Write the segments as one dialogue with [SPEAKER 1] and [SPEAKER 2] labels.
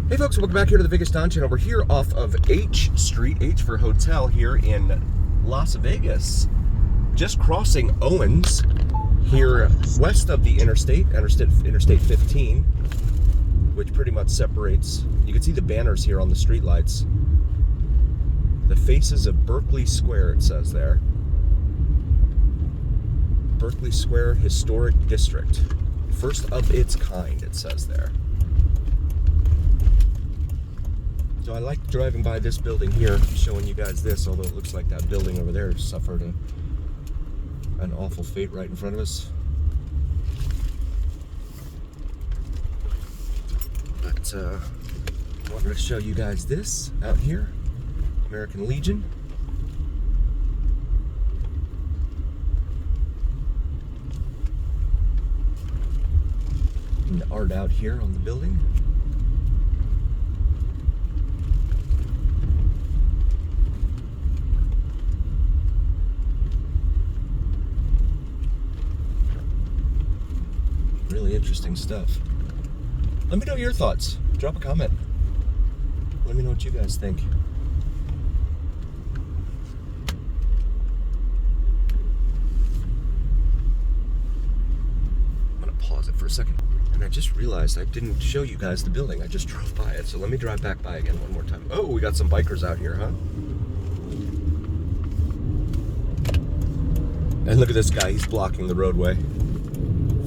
[SPEAKER 1] Hey folks, welcome back here to the Vegas Don Channel. We're here off of H Street, H for Hotel, here in Las Vegas. Just crossing Owens, here west of the Interstate 15, which pretty much separates. You can see the banners here on the street lights. The faces of Berkeley Square, it says there. Berkeley Square Historic District. First of its kind, it says there. So I like driving by this building here, showing you guys this, although it looks like that building over there suffered an awful fate right in front of us. But I wanted to show you guys this out here, American Legion. And the art out here on the building. Really interesting stuff. Let me know your thoughts. Drop a comment. Let me know what you guys think. I'm gonna pause it for a second. And I just realized I didn't show you guys the building. I just drove by it. So let me drive back by again one more time. Oh, we got some bikers out here, huh? And look at this guy. He's blocking the roadway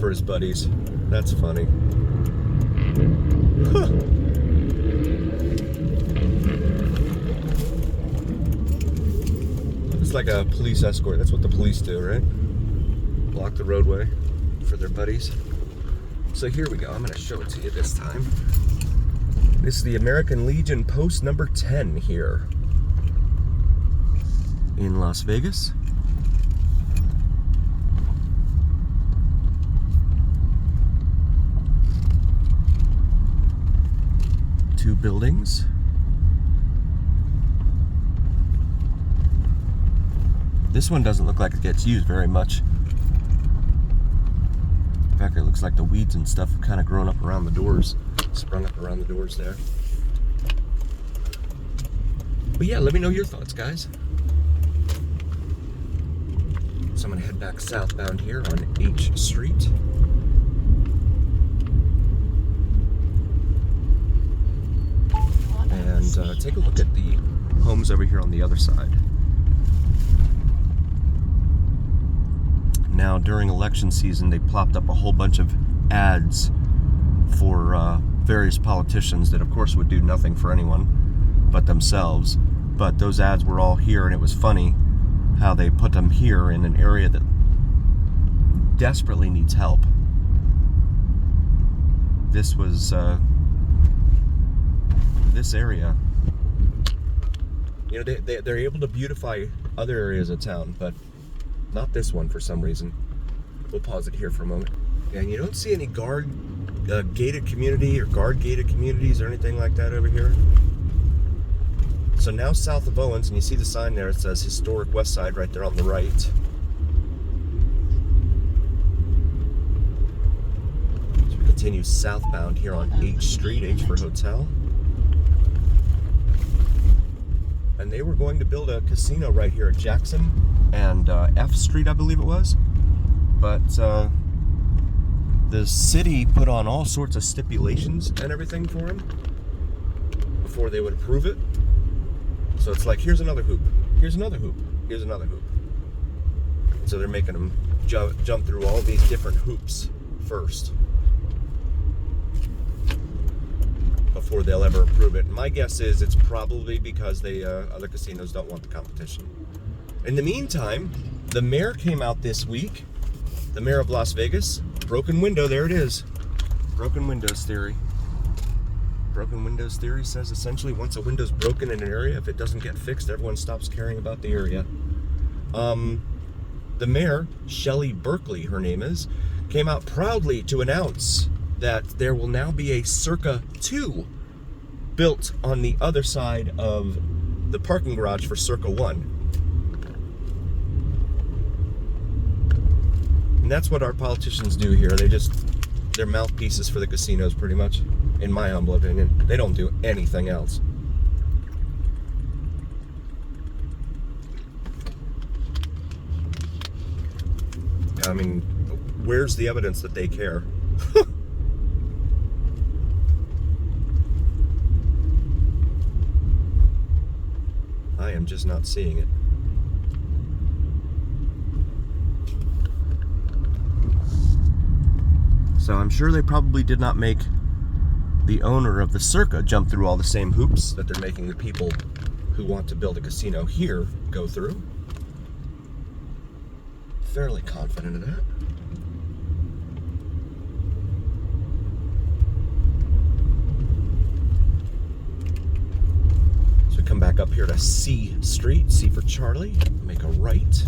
[SPEAKER 1] for his buddies. That's funny. Huh. It's like a police escort. That's what the police do, right? Block the roadway for their buddies. So here we go. I'm going to show it to you this time. This is the American Legion post number 10 here in Las Vegas. Two buildings. This one doesn't look like it gets used very much. In fact, it looks like the weeds and stuff have kind of grown up around the doors, sprung up around the doors there. But yeah, let me know your thoughts, guys. So I'm gonna head back southbound here on H Street. And take a look at the homes over here on the other side. Now, during election season, they plopped up a whole bunch of ads for various politicians that, of course, would do nothing for anyone but themselves. But those ads were all here, and it was funny how they put them here in an area that desperately needs help. This was this area. You know, they're able to beautify other areas of town, but not this one for some reason. We'll pause it here for a moment. And you don't see any gated community or guard gated communities or anything like that over here. So now south of Owens, and you see the sign there, it says Historic Westside right there on the right. So we continue southbound here on H Street, H for Hotel. And they were going to build a casino right here at Jackson and F Street, I believe it was. But the city put on all sorts of stipulations and everything for them before they would approve it. So it's like, here's another hoop, here's another hoop, here's another hoop. So they're making them jump through all these different hoops first before they'll ever approve it. And my guess is it's probably because they other casinos don't want the competition. In the meantime, the mayor came out this week, the mayor of Las Vegas. Broken window, there it is. Broken windows theory. Broken windows theory says essentially once a window's broken in an area, if it doesn't get fixed, everyone stops caring about the area. The mayor, Shelley Berkeley, her name is, came out proudly to announce that there will now be a Circa 2 built on the other side of the parking garage for Circa 1. And that's what our politicians do here. They just They're mouthpieces for the casinos, pretty much, in my humble opinion. They don't do anything else. I mean, where's the evidence that they care? I am just not seeing it. So I'm sure they probably did not make the owner of the Circa jump through all the same hoops that they're making the people who want to build a casino here go through. Fairly confident of that. So we come back up here to C Street, C for Charlie, make a right.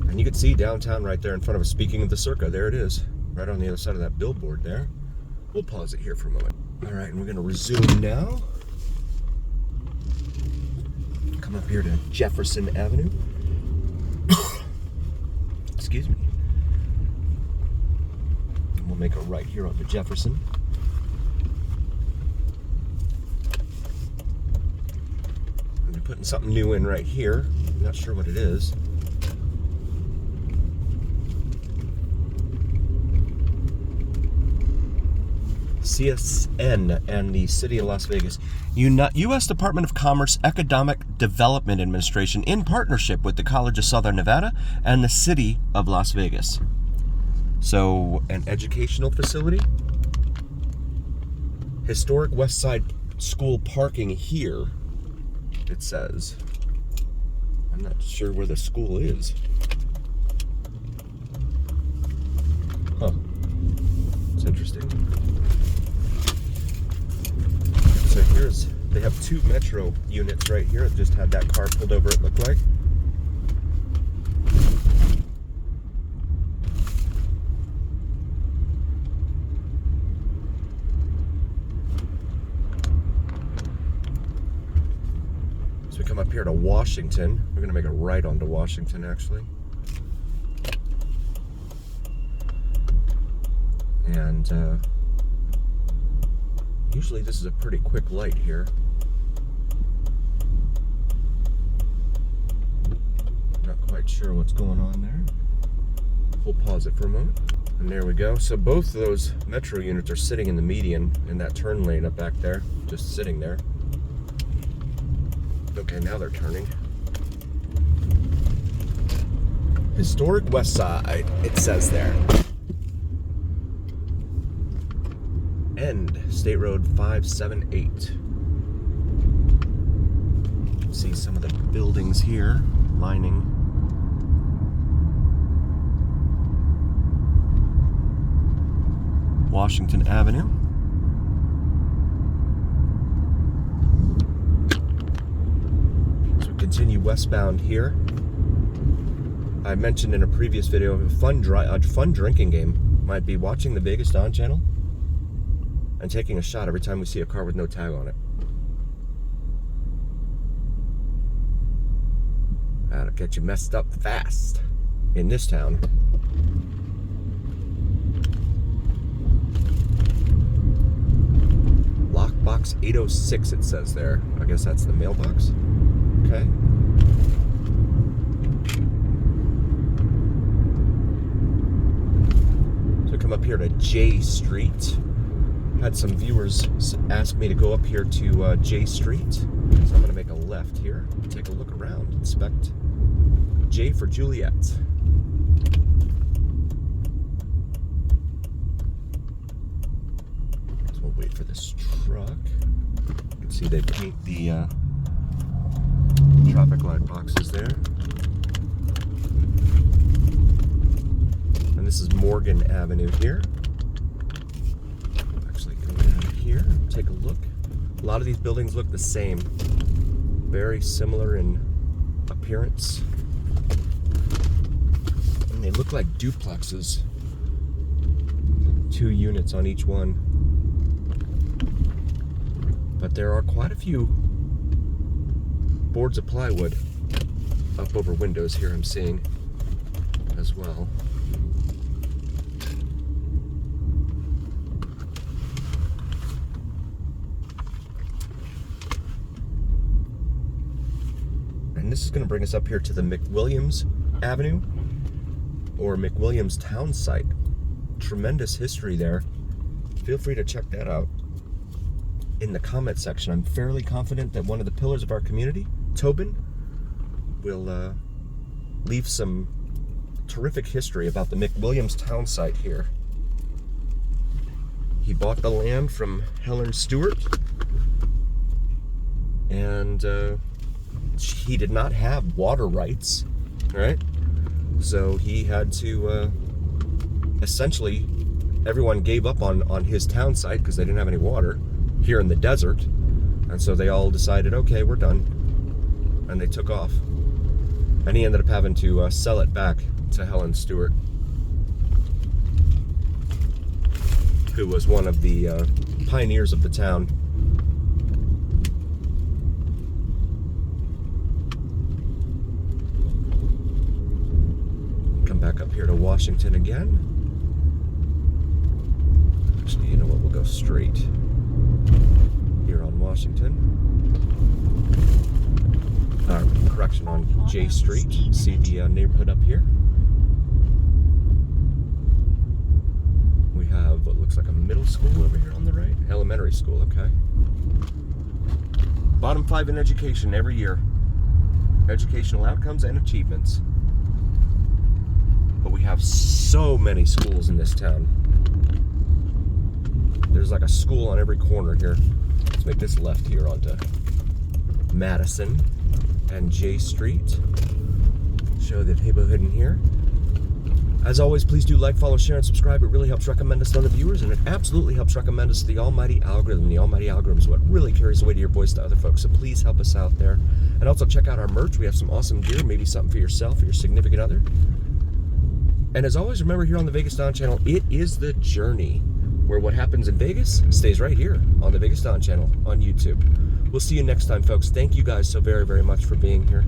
[SPEAKER 1] And you can see downtown right there in front of us. Speaking of the Circa, there it is, right on the other side of that billboard there. We'll pause it here for a moment. All right, and we're gonna resume now. Come up here to Jefferson Avenue. Excuse me. And we'll make a right here onto Jefferson. I'm putting something new in right here. Not sure what it is. CSN and the City of Las Vegas. U.S. Department of Commerce Economic Development Administration in partnership with the College of Southern Nevada and the City of Las Vegas. So, an educational facility. Historic Westside School parking here, it says. I'm not sure where the school is. Huh. It's interesting. So they have two metro units right here. It just had that car pulled over, it looked like. So we come up here to Washington. We're gonna make a right onto Washington, actually. And usually this is a pretty quick light here. Not quite sure what's going on there. We'll pause it for a moment. And there we go. So both of those metro units are sitting in the median in that turn lane up back there. Just sitting there. Okay, now they're turning. Historic Westside, it says there. End State Road 578. See some of the buildings here lining Washington Avenue. So we continue westbound here. I mentioned in a previous video a fun drinking game might be watching the Vegas Dawn channel and taking a shot every time we see a car with no tag on it. That'll get you messed up fast in this town. Lockbox 806 it says there. I guess that's the mailbox. Okay. So come up here to J Street. Had some viewers ask me to go up here to J Street. So I'm going to make a left here. Take a look around. Inspect J for Juliet. So we'll wait for this truck. You can see they paint the traffic light boxes there. And this is Morgan Avenue here. Here, take a look. A lot of these buildings look the same. Very similar in appearance. And they look like duplexes. 2 units on each one. But there are quite a few boards of plywood up over windows here I'm seeing as well. And this is going to bring us up here to the McWilliams Avenue or McWilliams Town Site. Tremendous history there. Feel free to check that out in the comment section. I'm fairly confident that one of the pillars of our community, Tobin, will leave some terrific history about the McWilliams Town Site here. He bought the land from Helen Stewart, and he did not have water rights, right? So he had to, essentially, everyone gave up on his town site because they didn't have any water here in the desert. And so they all decided, okay, we're done. And they took off. And he ended up having to sell it back to Helen Stewart, who was one of the pioneers of the town. Come back up here to Washington again. Actually, you know what? We'll go straight here on Washington. Correction, on J Street. See the neighborhood up here? We have what looks like a middle school over here on the right. Elementary school, okay. Bottom 5 in education every year. Educational outcomes and achievements. But we have so many schools in this town. There's like a school on every corner here. Let's make this left here onto Madison and J Street. Show the neighborhood in here. As always, please do like, follow, share, and subscribe. It really helps recommend us to other viewers, and it absolutely helps recommend us to the almighty algorithm. The almighty algorithm is what really carries the weight of your voice to other folks, so please help us out there. And also check out our merch. We have some awesome gear, maybe something for yourself or your significant other. And as always, remember here on the Vegas Don channel, it is the journey, where what happens in Vegas stays right here on the Vegas Don channel on YouTube. We'll see you next time, folks. Thank you guys so very, very much for being here.